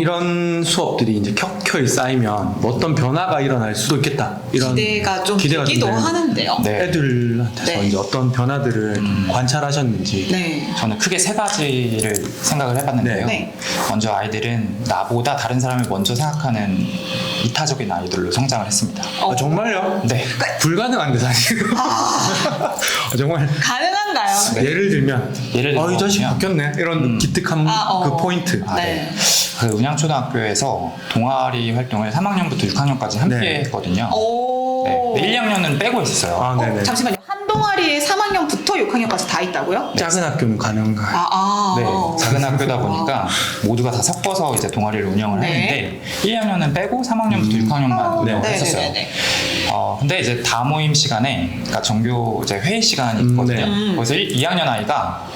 이런 수업들이 이제 켜켜이 쌓이면 어떤 변화가 일어날 수도 있겠다. 이런 기대가 좀 기대가 되기도 되는 하는데요. 네. 애들한테서 네. 이제 어떤 변화들을 관찰하셨는지. 네. 저는 크게 세 가지를 생각을 해봤는데요. 네. 먼저 아이들은 나보다 다른 사람을 먼저 생각하는 이타적인 아이들로 성장을 했습니다. 아, 정말요? 네. 불가능한데 사실. 정말 가능한가요? 예를 들면 예를 들면 이 자식 바뀌었네 이런 기특한 그 포인트. 네. 그 은양초등학교에서 동아리 활동을 3학년부터 6학년까지 함께 네. 했거든요. 오. 네. 근데 1, 2학년은 빼고 있었어요. 아, 네네. 잠시만요. 한 동아리에 3학년부터 6학년까지 다 있다고요? 작은 학교는 가능한. 네, 작은 학교다 보니까 모두가 다 섞어서 이제 동아리를 운영을 네. 하는데 1, 2학년은 빼고 3학년부터 6학년만 운영을 네, 했었어요. 네, 네, 네. 근데 이제 다 모임 시간에, 그러니까 정규 이제 회의 시간이 있거든요. 네. 그래서 2학년 아이가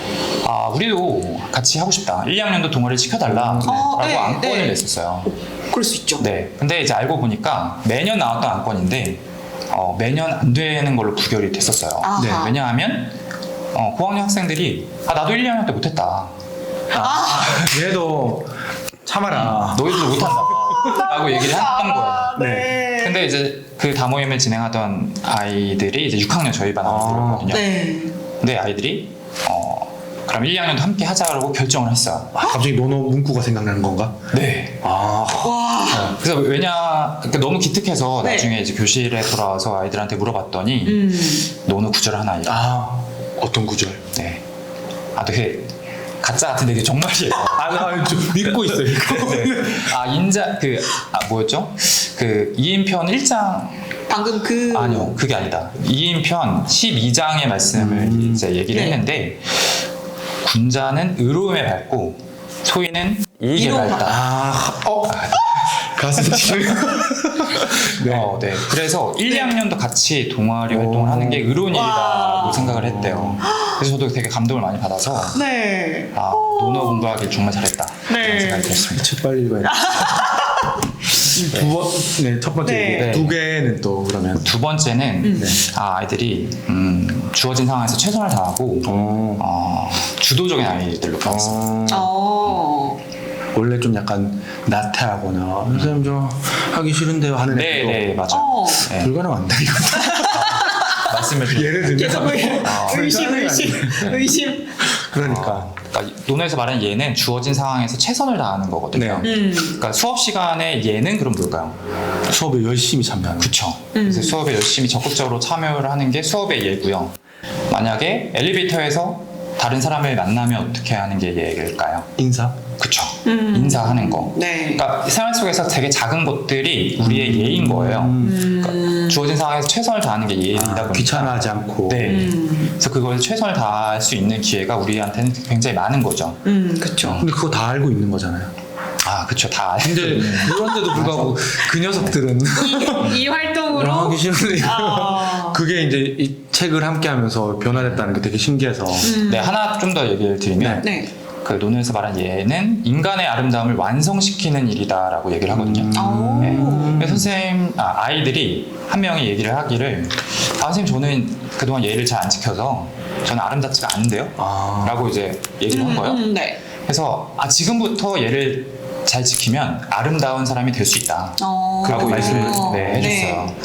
우리도 같이 하고 싶다. 1, 2학년도 동아리를 시켜달라라고 네, 안건을 네. 냈었어요. 그럴 수 있죠. 네, 근데 이제 알고 보니까 매년 나왔던 안건인데 매년 안 되는 걸로 부결이 됐었어요. 아하. 네, 왜냐하면 고학년 학생들이 나도 1, 2학년 때 못했다. 얘도 참아라. 너희들도 못한다. 라고 얘기를 했던 거예요. 네. 근데 이제 그 다모임을 진행하던 아이들이 이제 6학년 저희 반 아이들이었거든요. 네. 근데 아이들이 그럼 1, 2학년도 함께 하자고 결정을 했어요. 갑자기 노노 문구가 생각나는 건가? 네. 아, 와. 그래서 그러니까 너무 기특해서 네. 나중에 이제 교실에 돌아와서 아이들한테 물어봤더니 노노 구절을 하나 읽어. 어떤 구절? 네. 되게 가짜 같은데 이게 정말이에요. 좀 믿고 있어요. 뭐였죠? 그 이인편 1장 방금 그 아니요, 그게 아니다. 이인편 12장의 말씀을 이제 얘기를 네. 했는데 군자는 의로움에 밝고 소인은 이익에 이로움. 밝다. 가슴 찌르. 네. 그래서 1, 2학년도 같이 동아리 활동을 하는 게 의로운 일이라고 생각을 했대요. 그래서 저도 되게 감동을 많이 받아서 네. 논어 공부하기 정말 잘했다. 네. 그런 생각이 들었습니다. 책 빨리 읽어야 첫 번째 네. 얘기. 두 개는 또 그러면. 두 번째는 아이들이 주어진 상황에서 최선을 다하고 주도적인 아이들로 가봤습니다. 원래 좀 약간 나태하거나 선생님 좀 하기 싫은데요 하는 애도 네, 맞아요. 네. 불가능한다 이거. 말씀을 좀 예를 들면 계속 의심. 그러니까 그러니까 논어에서 말하는 예는 주어진 상황에서 최선을 다하는 거거든요. 그러니까 수업 시간에 예는 그럼 뭘까요? 수업에 열심히 참여하는. 그쵸. 그래서 수업에 열심히 적극적으로 참여를 하는 게 수업의 예고요. 만약에 엘리베이터에서 다른 사람을 만나면 어떻게 하는 게 예일까요? 인사. 그쵸. 인사하는 거. 네. 그러니까 생활 속에서 되게 작은 것들이 우리의 예인 거예요. 그러니까 주어진 상황에서 최선을 다하는 게 예이다 보니까. 귀찮아하지 않고. 네. 그래서 그걸 최선을 다할 수 있는 기회가 우리한테는 굉장히 많은 거죠. 그렇죠. 근데 그거 다 알고 있는 거잖아요. 그쵸. 다. 근데 그런데도 불구하고 그 녀석들은 이 활동으로 하기 싫은데 그게 이제 이 책을 함께하면서 변화됐다는 게 되게 신기해서. 네, 하나 좀 더 얘기를 드리면 네. 그 논어에서 말한 예는 인간의 아름다움을 완성시키는 일이다라고 얘기를 하거든요. 네. 그래서 선생님, 아이들이 한 명이 얘기를 하기를 선생님 저는 그동안 예를 잘 안 지켜서 저는 아름답지가 않은데요? 라고 이제 얘기를 한 거예요. 네. 그래서 지금부터 예를 잘 지키면 아름다운 사람이 될 수 있다. 라고 말씀을 해줬어요.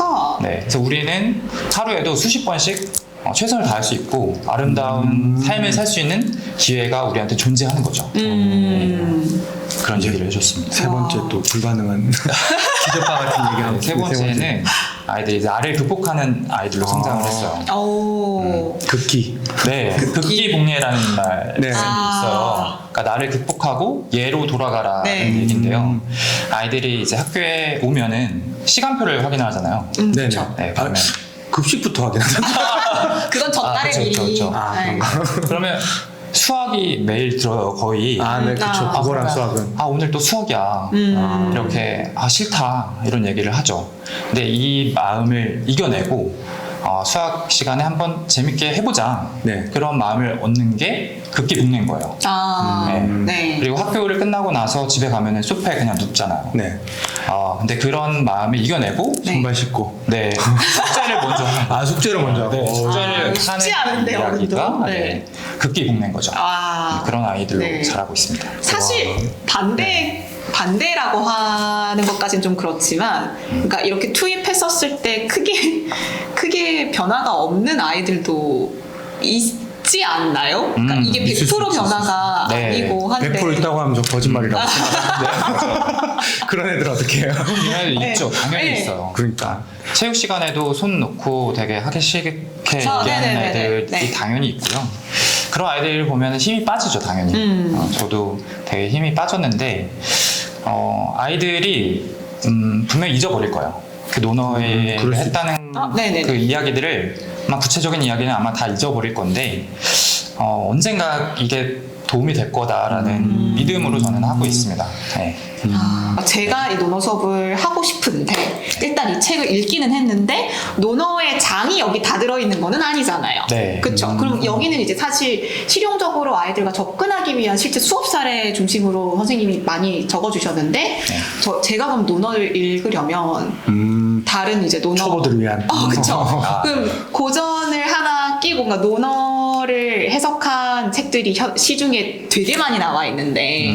네. 그래서 우리는 하루에도 수십 번씩 최선을 다할 수 있고 아름다운 삶을 살 수 있는 기회가 우리한테 존재하는 거죠. 그런 얘기를 해줬습니다. 세 번째 또 불가능한 기적과 같은 얘기하고. 세 번째는 아이들이 나를 극복하는 아이들로 성장을 했어요. 극기. 네, 극기복례라는 말이 네. 있어요. 그러니까 나를 극복하고 예로 돌아가라는 얘기인데요. 아이들이 이제 학교에 오면은 시간표를 확인하잖아요. 네네. 네, 그러면 급식부터 하긴 그건 전날의 그쵸, 미리. 그쵸. 네. 그러면 수학이 매일 들어요, 거의. 네, 그쵸. 그거랑 그러면 수학은. 오늘 또 수학이야. 이렇게, 싫다. 이런 얘기를 하죠. 근데 이 마음을 이겨내고, 수학 시간에 한번 재밌게 해보자. 네. 그런 마음을 얻는 게 극기복례인 거예요. 네. 그리고 학교를 끝나고 나서 집에 가면은 소파에 그냥 눕잖아요. 네. 근데 그런 마음을 이겨내고, 손발 씻고. 네. 숙제를 먼저 하는 숙제를 먼저 하고. 네, 숙제를 쉽지 하는 않은데요, 이야기가 그래도. 극기복례인 거죠. 그런 아이들로 네. 자라고 있습니다. 사실 반대 반대라고 하는 것까지는 좀 그렇지만, 그러니까 이렇게 투입했었을 때 크게 변화가 없는 아이들도 있지 않나요? 그러니까 이게 있을 100% 수 있을 변화가 네. 아니고 한데 100% 있다고 하면 저 거짓말이라고 그런 애들 어떻게 해요? 이런 애들 있죠. 당연히 네. 있어요. 그러니까 체육 시간에도 손 놓고 되게 하기 싫게 아, 얘기하는 네네네네. 애들이 네. 당연히 있고요. 그런 아이들 보면 힘이 빠지죠, 당연히. 저도 되게 힘이 빠졌는데 아이들이 분명히 잊어버릴 거예요. 그 노너에 그럴 수 했다는 네네네. 그 이야기들을 아마 구체적인 이야기는 아마 다 잊어버릴 건데 언젠가 이게 도움이 될 거다라는 믿음으로 저는 하고 있습니다. 네. 제가 이 논어 수업을 하고 싶은데 일단 이 책을 읽기는 했는데 논어의 장이 여기 다 들어있는 거는 아니잖아요. 네. 그렇죠. 그럼 여기는 이제 사실 실용적으로 아이들과 접근하기 위한 실제 수업 사례 중심으로 선생님이 많이 적어주셨는데 제가 그럼 논어를 읽으려면 다른 이제 논어 초보들을 위한 그렇죠. 그럼 고전을 하나 끼고 뭔가 논어를 해석한 책들이 시중에 되게 많이 나와 있는데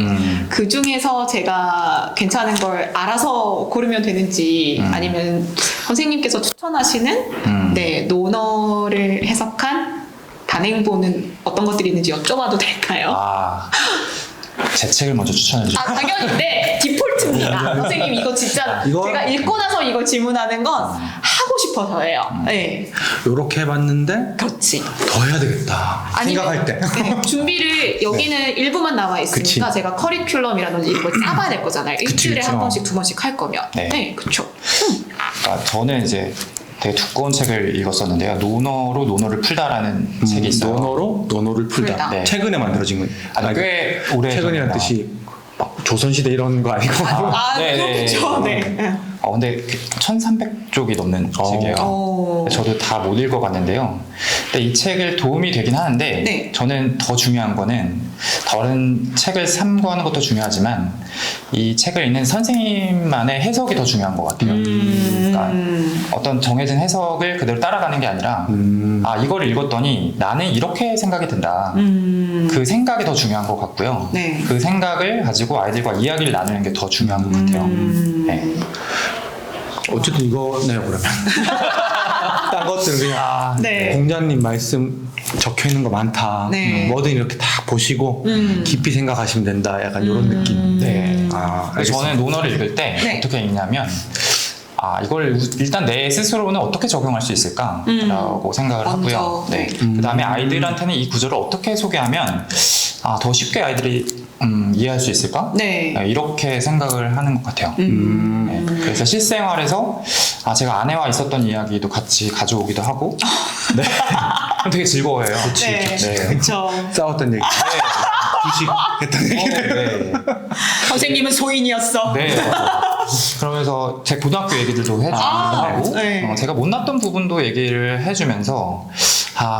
그 중에서 제가 괜찮은 걸 알아서 고르면 되는지 아니면 선생님께서 추천하시는 네, 논어를 해석한 단행본은 어떤 것들이 있는지 여쭤봐도 될까요? 제 책을 먼저 추천해 주세요. 당연히 네 디폴트입니다. 선생님 이거 진짜 제가 읽고 나서 이걸 질문하는 건 하고 싶어서예요. 네. 요렇게 해봤는데 그렇지. 더 해야 되겠다 생각할 때 네, 준비를 여기는 일부만 나와 있으니까 그치. 제가 커리큘럼이라든지 이런 걸 짜봐야 될 거잖아요. 일주일에 그치. 한 번씩 두 번씩 할 거면. 네. 네, 그렇죠. 저는 이제 되게 두꺼운 책을 읽었었는데요. 논어로 논어를 풀다라는 책이 있어요. 논어를 풀다. 풀다. 네. 최근에 만들어진 건 꽤 오래 최근이란 전에 뜻이 막 조선시대 이런 거 아니고 그렇죠. 네. 근데 1300쪽이 넘는 책이에요. 저도 다 못 읽어봤는데요. 근데 이 책을 도움이 되긴 하는데 네. 저는 더 중요한 거는 다른 책을 참고하는 것도 중요하지만 이 책을 읽는 선생님만의 해석이 더 중요한 것 같아요. 그러니까 어떤 정해진 해석을 그대로 따라가는 게 아니라 이걸 읽었더니 나는 이렇게 생각이 든다. 그 생각이 더 중요한 것 같고요. 네. 그 생각을 가지고 아이들과 이야기를 나누는 게 더 중요한 것 같아요. 네. 어쨌든 이거네요 그러면 딴 것들은 그냥 네. 공자님 말씀 적혀있는 거 많다 네. 뭐든 이렇게 다 보시고 깊이 생각하시면 된다 약간 이런 느낌. 네. 알겠습니다. 저는 논어를 읽을 때 네. 어떻게 읽냐면 이걸 일단 내 스스로는 어떻게 적용할 수 있을까라고 생각을 먼저, 하고요. 네. 네. 그다음에 아이들한테는 이 구조를 어떻게 소개하면 더 쉽게 아이들이 이해할 수 있을까? 네. 이렇게 생각을 하는 것 같아요. 네. 그래서 실생활에서 제가 아내와 있었던 이야기도 같이 가져오기도 하고 네. 그럼 되게 즐거워해요. 네. 네. 그렇죠. 싸웠던 얘기 주식 했던 얘기 네. 선생님은 소인이었어. 네, 맞아요. 그러면서 제 고등학교 얘기들도 해주기도 하고, 네. 제가 못났던 부분도 얘기를 해주면서,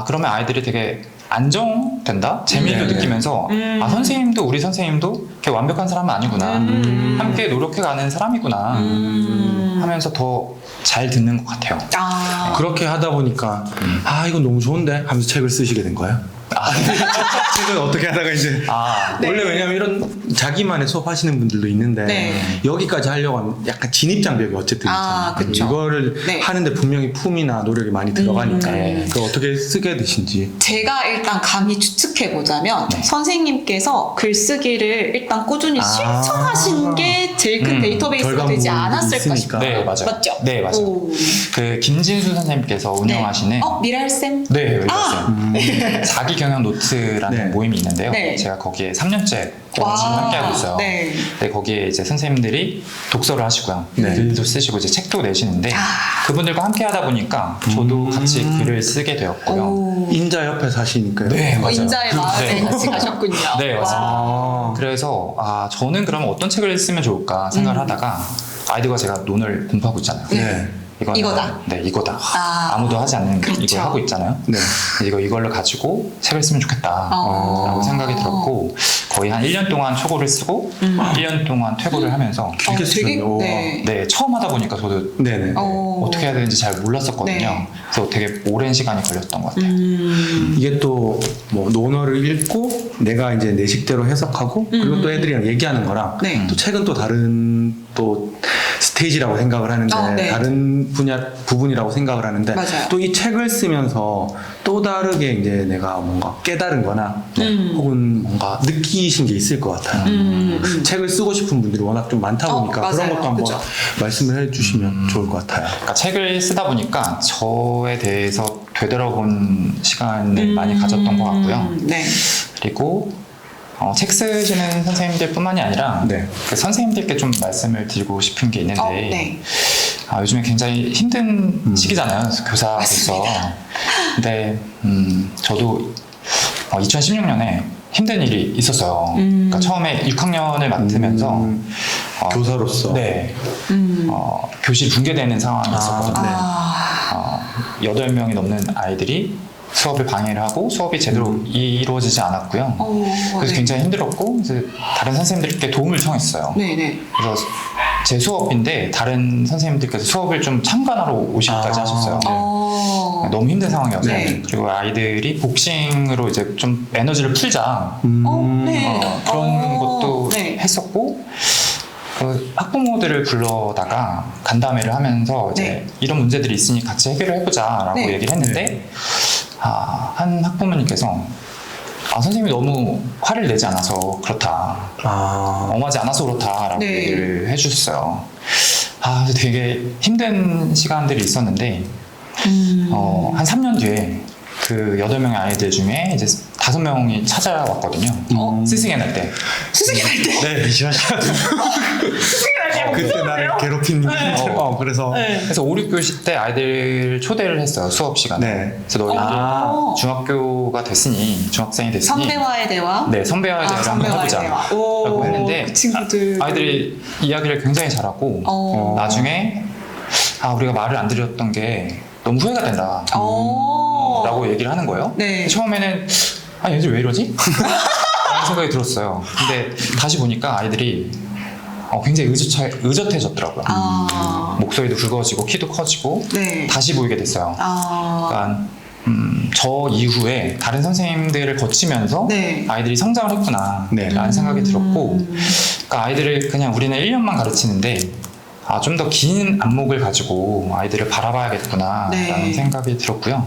그러면 아이들이 되게 안정된다? 재미를 네. 느끼면서, 선생님도, 우리 선생님도 이렇게 완벽한 사람은 아니구나. 함께 노력해가는 사람이구나. 하면서 더 잘 듣는 것 같아요. 그렇게 하다 보니까 이건 너무 좋은데 하면서 책을 쓰시게 된 거예요? 책을 어떻게 하다가 이제 네. 원래 왜냐면 이런 자기만의 수업 하시는 분들도 있는데 네. 여기까지 하려고 하면 약간 진입장벽이 어쨌든 있잖아요. 그쵸. 이거를 네. 하는데 분명히 품이나 노력이 많이 들어가니까 네. 그걸 어떻게 쓰게 되신지. 제가 일단 감히 추측해보자면 선생님께서 글쓰기를 일단 꾸준히 실천하신 게 제일 큰 데이터베이스가 되지 않았을까 싶어요. 네, 맞아요. 맞죠? 네, 맞아요. 오. 그 김진수 선생님께서 운영하시는 미랄쌤? 네, 맞아요. 자기 경영 노트라는 네. 모임이 있는데요. 네. 제가 거기에 3년째 와. 지금 함께하고 있어요. 네. 네, 거기에 이제 선생님들이 독서를 하시고요. 네. 글도 쓰시고 이제 책도 내시는데 그분들과 함께하다 보니까 저도 같이 글을 쓰게 되었고요. 오. 인자 옆에 사시니까요. 네, 맞아요. 인자의 마을에 네. 같이 가셨군요. 네, 맞습니다. 그래서 저는 그러면 어떤 책을 쓰면 좋을까 생각을 하다가 아이들과 제가 논을 공부하고 있잖아요. 네. 이거다. 네, 이거다. 아. 아무도 하지 않는 그렇죠. 이걸 하고 있잖아요. 네. 이걸로 가지고 책을 쓰면 좋겠다라고 생각이 들었고 거의 한 1년 동안 초고를 쓰고 1년 동안 퇴고를 하면서 이렇게 되게 쓰면, 네, 처음 하다 보니까 저도 네네. 어떻게 해야 되는지 잘 몰랐었거든요. 네. 그래서 되게 오랜 시간이 걸렸던 것 같아요. 이게 또 뭐 논어를 읽고 내가 이제 내 식대로 해석하고 그리고 또 애들이랑 얘기하는 거랑 네. 또 책은 또 다른 또 스테이지라고 생각을 하는데 네. 다른 부분이라고 생각을 하는데 맞아요. 또 이 책을 쓰면서 또 다르게 이제 내가 뭔가 깨달은 거나 혹은 뭔가 느끼신 게 있을 것 같아요. 책을 쓰고 싶은 분들이 워낙 좀 많다 보니까 그런 맞아요. 것도 한번 그죠. 말씀을 해주시면 좋을 것 같아요. 그러니까 책을 쓰다 보니까 저에 대해서 되돌아본 시간을 많이 가졌던 것 같고요. 네. 그리고 책 쓰시는 선생님들 뿐만이 아니라 네. 그 선생님들께 좀 말씀을 드리고 싶은 게 있는데 네. 요즘에 굉장히 힘든 시기잖아요. 교사로서. 맞습니다. 근데 저도 2016년에 힘든 일이 있었어요. 그러니까 처음에 6학년을 맡으면서 교사로서. 네, 교실이 붕괴되는 상황이었었거든요. 아. 8명이 넘는 아이들이 수업을 방해를 하고 수업이 제대로 이루어지지 않았고요. 그래서 네. 굉장히 힘들었고 이제 다른 선생님들께 도움을 청했어요. 네네. 그래서 제 수업인데 다른 선생님들께서 수업을 좀 참관하러 오시기까지 하셨어요. 너무 힘든 상황이어서 네. 그리고 아이들이 복싱으로 이제 좀 에너지를 풀자 네. 그런 것도 네. 했었고 그 학부모들을 불러다가 간담회를 하면서 이제 네. 이런 문제들이 있으니 같이 해결을 해보자라고 네. 얘기를 했는데 한 학부모님께서 선생님이 너무 화를 내지 않아서 그렇다 엄하지 않아서 그렇다라고 네. 얘기를 해주셨어요. 그래서 되게 힘든 시간들이 있었는데 한 3년 뒤에 그 8명의 아이들 중에 이제 5명이 찾아왔거든요. 스승의 날 때. 스승이 날 때. 네, 미션 스승이 날 때. 그때 나를 괴롭힌 그래서 그래서 5, 6교시 때 아이들 초대를 했어요. 수업 시간에. 네. 그래서 너희들 중학교가 됐으니 중학생이 됐으니 선배와의 대화. 네, 선배와의 대화를 한번 선배와의 해보자 대화. 라고 했는데 그 친구들. 아이들이 이야기를 굉장히 잘하고 나중에 우리가 말을 안 드렸던 게 너무 후회가 된다 라고 얘기를 하는 거예요. 네. 처음에는 얘들 왜 이러지? 라는 생각이 들었어요. 근데 다시 보니까 아이들이 굉장히 의젓해졌더라고요. 목소리도 굵어지고 키도 커지고 네. 다시 보이게 됐어요. 그러니까 저 이후에 다른 선생님들을 거치면서 네. 아이들이 성장을 했구나 네. 라는 생각이 들었고 그러니까 아이들을 그냥 우리는 1년만 가르치는데 좀 더 긴 안목을 가지고 아이들을 바라봐야겠구나 네. 라는 생각이 들었고요.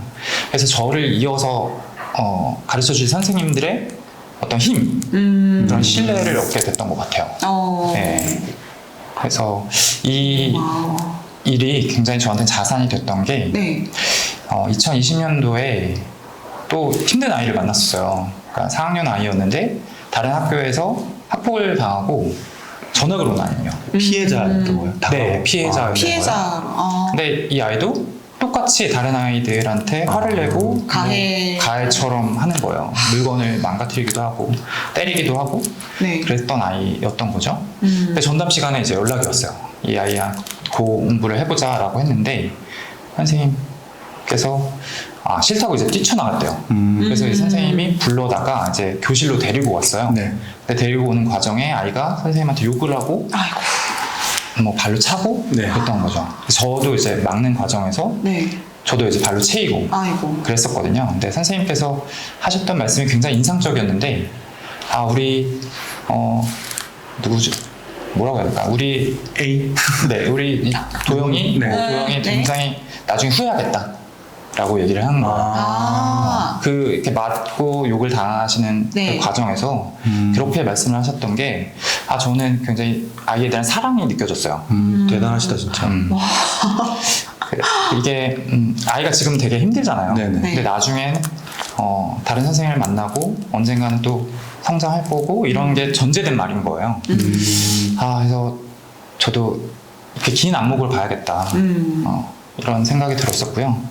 그래서 저를 이어서 가르쳐 주실 선생님들의 어떤 힘 그런 신뢰를 얻게 됐던 것 같아요. 네. 그래서 이 일이 굉장히 저한테 자산이 됐던 게 네. 2020년도에 또 힘든 아이를 만났었어요. 그러니까 4학년 아이였는데 다른 학교에서 학폭을 당하고 전학을 온 아이예요. 피해자였던 거예요? 네, 피해자였던 피해자. 거예요. 근데 이 아이도 똑같이 다른 아이들한테 화를 내고 가해처럼 하는 거예요. 물건을 망가뜨리기도 하고 때리기도 하고 네. 그랬던 아이였던 거죠. 근데 전담 시간에 이제 연락이 왔어요. 이 아이야 공부를 해보자라고 했는데 선생님께서 싫다고 이제 뛰쳐나갔대요. 그래서 이 선생님이 불러다가 이제 교실로 데리고 왔어요. 네. 근데 데리고 오는 과정에 아이가 선생님한테 욕을 하고 아이고. 뭐 발로 차고 네. 그랬던 거죠. 저도 이제 막는 과정에서 네. 저도 이제 발로 채이고 아이고. 그랬었거든요. 근데 선생님께서 하셨던 말씀이 굉장히 인상적이었는데 우리 누구죠? 뭐라고 해야 될까? 우리 A 네, 우리 도영이 네. 도영이 네. 굉장히 나중에 후회하겠다. 라고 얘기를 한 거예요. 이렇게 맞고 욕을 당하시는 네. 그 과정에서 그렇게 말씀을 하셨던 게 저는 굉장히 아이에 대한 사랑이 느껴졌어요. 대단하시다 진짜. 이게 아이가 지금 되게 힘들잖아요. 네네. 근데 나중엔 다른 선생님을 만나고 언젠가는 또 성장할 거고 이런 게 전제된 말인 거예요. 그래서 저도 이렇게 긴 안목을 봐야겠다. 이런 생각이 들었었고요.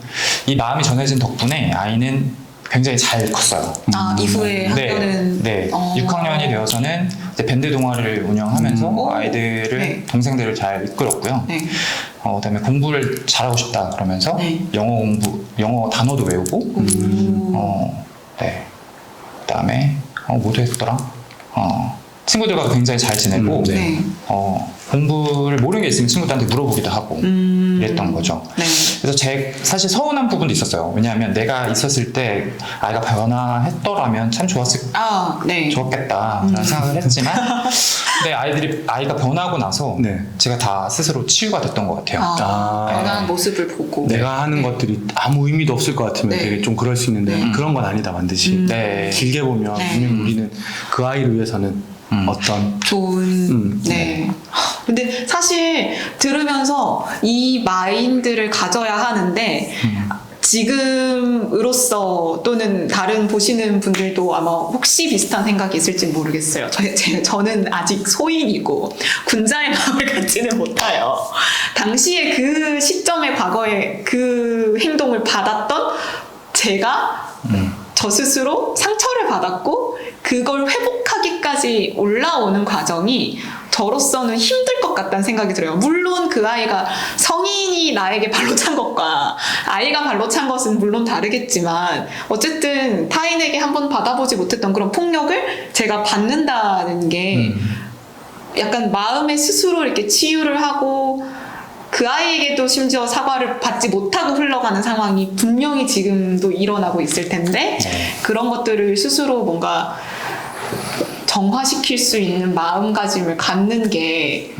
이 마음이 전해진 덕분에 아이는 굉장히 잘 컸어요. 이후에 학교는 네. 6학년이 되어서는 이제 밴드 동아리를 운영하면서 아이들을 네. 동생들을 잘 이끌었고요. 네. 그다음에 공부를 잘하고 싶다 그러면서 네. 영어 단어도 외우고, 네. 그다음에 뭐도 했더라. 친구들과 굉장히 잘 지내고, 네. 공부를 모르는 게 있으면 친구들한테 물어보기도 하고 이랬던 거죠. 네. 그래서 사실 서운한 부분도 있었어요. 왜냐하면 내가 있었을 때 아이가 변화했더라면 참 네. 좋았겠다라는 생각을 했지만, 근데 아이가 변하고 나서 네. 제가 다 스스로 치유가 됐던 것 같아요. 변한 모습을 보고. 내가 하는 것들이 아무 의미도 없을 것 같으면 네. 되게 좀 그럴 수 있는데 그런 건 아니다 반드시. 네. 길게 보면 네. 분명 우리는 그 아이를 위해서는 어떤 좋은 네. 근데 사실 들으면서 이 마인드를 가져야 하는데 지금으로서 또는 다른 보시는 분들도 아마 혹시 비슷한 생각이 있을지 모르겠어요. 저는 아직 소인이고 군자의 마음을 갖지는 못해요. 당시에 그 시점의 과거에 그 행동을 받았던 제가 저 스스로 상처를 받았고 그걸 회복하기까지 올라오는 과정이 저로서는 힘들 것 같다는 생각이 들어요. 물론 그 아이가 성인이 나에게 발로 찬 것과 아이가 발로 찬 것은 물론 다르겠지만 어쨌든 타인에게 한번 받아보지 못했던 그런 폭력을 제가 받는다는 게 약간 마음에 스스로 이렇게 치유를 하고 그 아이에게도 심지어 사과를 받지 못하고 흘러가는 상황이 분명히 지금도 일어나고 있을 텐데 그런 것들을 스스로 뭔가 정화시킬 수 있는 마음가짐을 갖는 게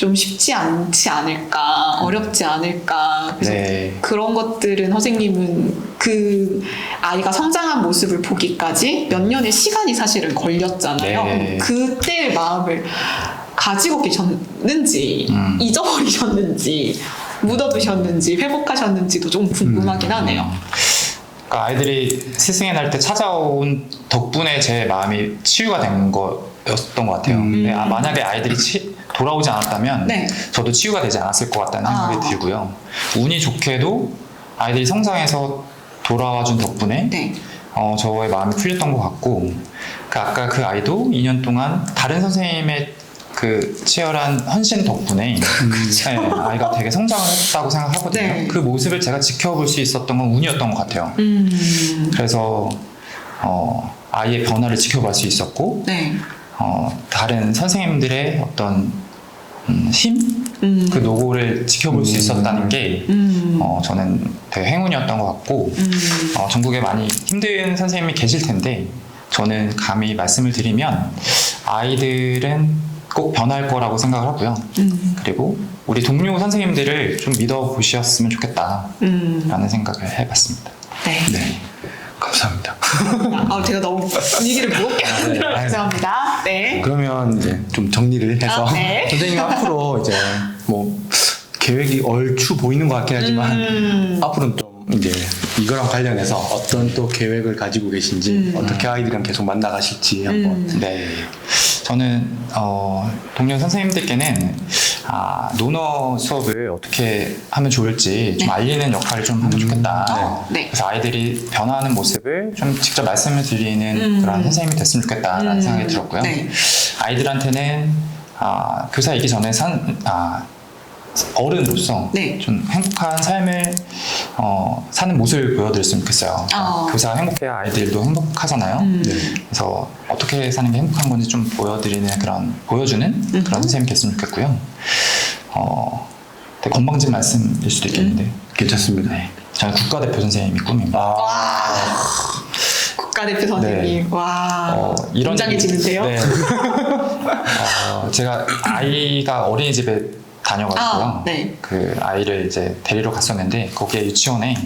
좀 쉽지 않지 않을까, 어렵지 않을까. 그래서 네. 그런 것들은 선생님은 그 아이가 성장한 모습을 보기까지 몇 년의 시간이 사실은 걸렸잖아요. 네. 그때의 마음을 가지고 계셨는지, 잊어버리셨는지, 묻어두셨는지, 회복하셨는지도 좀 궁금하긴 하네요. 그러니까 아이들이 스승의 날 때 찾아온 덕분에 제 마음이 치유가 된 거였던 것 같아요. 근데 만약에 아이들이 돌아오지 않았다면 네. 저도 치유가 되지 않았을 것 같다는 생각이 들고요. 운이 좋게도 아이들이 성장해서 돌아와 준 덕분에 네. 저의 마음이 풀렸던 것 같고, 아까 그 아이도 2년 동안 다른 선생님의 그 치열한 헌신 덕분에 네, 아이가 되게 성장을 했다고 생각하거든요. 네. 그 모습을 제가 지켜볼 수 있었던 건 운이었던 것 같아요. 그래서 아이의 변화를 지켜볼 수 있었고, 네. 다른 선생님들의 어떤 힘? 그 노고를 지켜볼 수 있었다는 게 저는 되게 행운이었던 것 같고, 전국에 많이 힘든 선생님이 계실 텐데 저는 감히 말씀을 드리면 아이들은 꼭 변할 거라고 생각을 하고요. 그리고 우리 동료 선생님들을 좀 믿어보셨으면 좋겠다라는 생각을 해봤습니다. 네. 네. 감사합니다. 제가 너무 분위기를 무겁게 만들어 죄송합니다. 네. 그러면 이제 좀 정리를 해서 네. 선생님 앞으로 이제 뭐 계획이 얼추 보이는 것 같긴 하지만 앞으로는 좀 이제 이거랑 관련해서 어떤 또 계획을 가지고 계신지 어떻게 아이들이랑 계속 만나가실지 한번. 네. 저는 동료 선생님들께는 논어 수업을 어떻게 하면 좋을지 좀 알리는 역할을 좀 하면 좋겠다. 네. 그래서 아이들이 변화하는 모습을 좀 직접 말씀을 드리는 그런 선생님이 됐으면 좋겠다라는 생각이 들었고요. 네. 아이들한테는 교사이기 전에 어른으로서 네. 좀 행복한 삶을 사는 모습을 보여드렸으면 좋겠어요. 교사가 행복해야 아이들도 행복하잖아요. 그래서 어떻게 사는 게 행복한 건지 좀 보여주는 그런 선생님이 됐으면 좋겠고요. 되게 건방진 말씀일 수도 있겠는데 괜찮습니다. 네. 저는 국가대표 선생님이 꿈입니다. 국가대표 선생님. 네. 와. 이런 굉장해지는데요? 네. 제가 아이가 어린이집에 다녀가지고요. 네. 그 아이를 이제 데리러 갔었는데 거기에 유치원에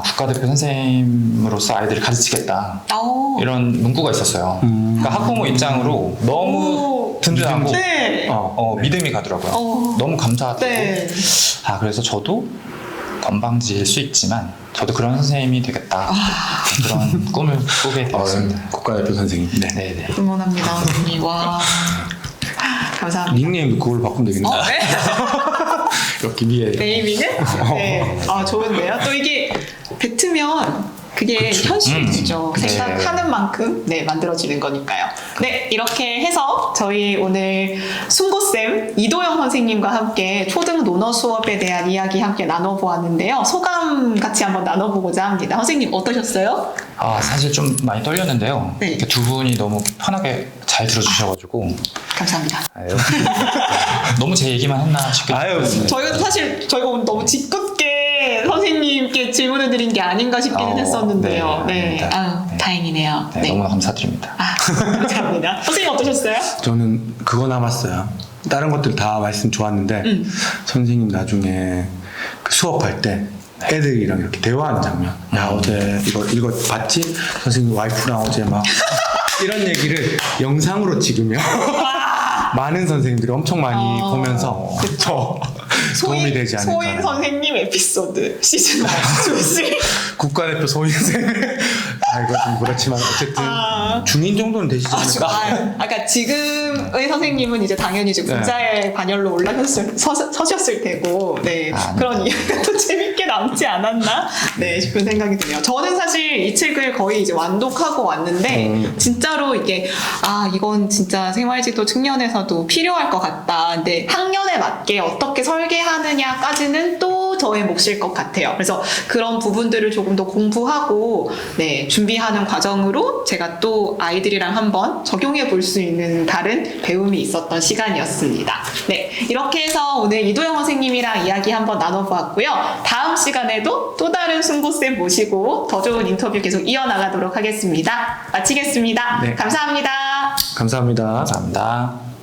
국가대표 선생님으로서 아이들을 가르치겠다 이런 문구가 있었어요. 그러니까 학부모 입장으로 너무 든든하고 네. 믿음이 가더라고요. 너무 감사하고 네. 그래서 저도 건방질 수 있지만 저도 그런 선생님이 되겠다 그런 꿈을 꾸게 되었습니다. 국가대표 선생님. 네. 네네. 응원합니다, 선생님. 와. 감사합니다. 닉네임도 그걸로 바꾸면 되겠네요. 네. 이렇게 위에. 네이밍은? 네. 좋은데요? 또 이게 뱉으면 그게 그쵸. 현실이죠. 네. 생각하는 만큼 네 만들어지는 거니까요. 네 이렇게 해서 저희 오늘 순고쌤 이도영 선생님과 함께 초등 논어 수업에 대한 이야기 함께 나눠보았는데요. 소감 같이 한번 나눠보고자 합니다. 선생님 어떠셨어요? 사실 좀 많이 떨렸는데요. 네. 이렇게 두 분이 너무 편하게 잘 들어주셔가지고 감사합니다. 아유, 너무 제 얘기만 했나 싶기도 아유, 했는데. 저희가 사실 저희가 오늘 너무 짓궂게 선생님께 질문을 드린 게 아닌가 싶기는 했었는데요. 네, 네, 아닙니다. 아유, 네. 다행이네요. 네, 너무 감사드립니다. 감사합니다. 선생님 어떠셨어요? 저는 그거 남았어요. 다른 것들 다 말씀 좋았는데 선생님 나중에 그 수업할 때 애들이랑 이렇게 대화하는 장면. 야 어제 이거 봤지? 선생님 와이프랑 어제 막 이런 얘기를 영상으로 찍으면 많은 선생님들이 엄청 많이 보면서 더 도움이 되지 않을까. 소인 선생님 에피소드 시즌 1, 2, 3. 국가대표 소인생. 이거 좀 그렇지만 어쨌든 중인 정도는 되시지 않을까. 아까 지금의 선생님은 이제 당연히 이제 군자의 관열로 서셨을 테고, 네 그런 이야기가 또 재밌게 남지 않았나, 네 싶은 생각이 드네요. 저는 사실 이 책을 거의 이제 완독하고 왔는데 진짜로 이게 이건 진짜 생활지도 측면에서도 필요할 것 같다. 근데 학년에 맞게 어떻게 설계하느냐까지는 또 저의 몫일 것 같아요. 그래서 그런 부분들을 조금 더 공부하고 네 준비하는 과정으로 제가 또 아이들이랑 한번 적용해 볼 수 있는 다른 배움이 있었던 시간이었습니다. 네 이렇게 해서 오늘 이도영 선생님이랑 이야기 한번 나눠보았고요. 다음 시간에도 또 다른 순고쌤 모시고 더 좋은 인터뷰 계속 이어나가도록 하겠습니다. 마치겠습니다. 네. 감사합니다. 감사합니다. 감사합니다.